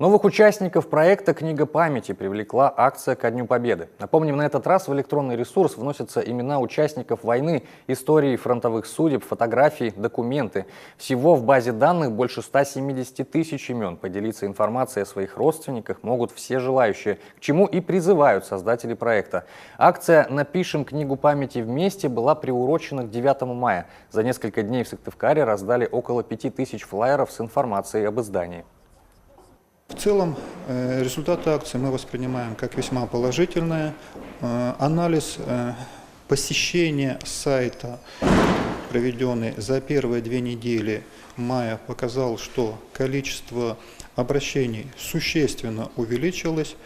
Новых участников проекта «Книга памяти» привлекла акция ко Дню Победы. Напомним, на этот раз в электронный ресурс вносятся имена участников войны, истории фронтовых судеб, фотографии, документы. Всего в базе данных больше 170 тысяч имен. Поделиться информацией о своих родственниках могут все желающие, к чему и призывают создатели проекта. Акция «Напишем книгу памяти вместе» была приурочена к 9 мая. За несколько дней в Сыктывкаре раздали около 5000 флаеров с информацией об издании. В целом результаты акции мы воспринимаем как весьма положительные. Анализ посещения сайта, проведенный за первые 2 недели мая, показал, что количество обращений существенно увеличилось.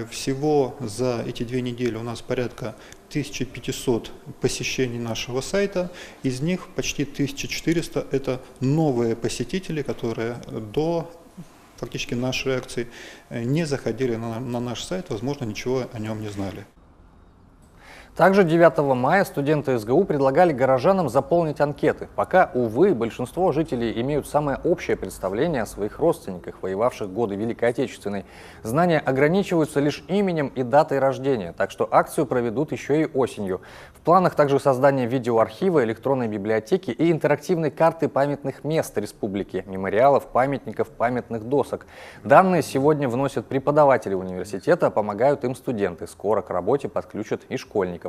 Всего за эти 2 недели у нас порядка 1500 посещений нашего сайта, из них почти 1400 это новые посетители, которые до фактически нашей акции не заходили на наш сайт, возможно, ничего о нем не знали. Также 9 мая студенты СГУ предлагали горожанам заполнить анкеты. Пока, увы, большинство жителей имеют самое общее представление о своих родственниках, воевавших в годы Великой Отечественной. Знания ограничиваются лишь именем и датой рождения, так что акцию проведут еще и осенью. В планах также создание видеоархива, электронной библиотеки и интерактивной карты памятных мест республики, мемориалов, памятников, памятных досок. Данные сегодня вносят преподаватели университета, помогают им студенты. Скоро к работе подключат и школьников.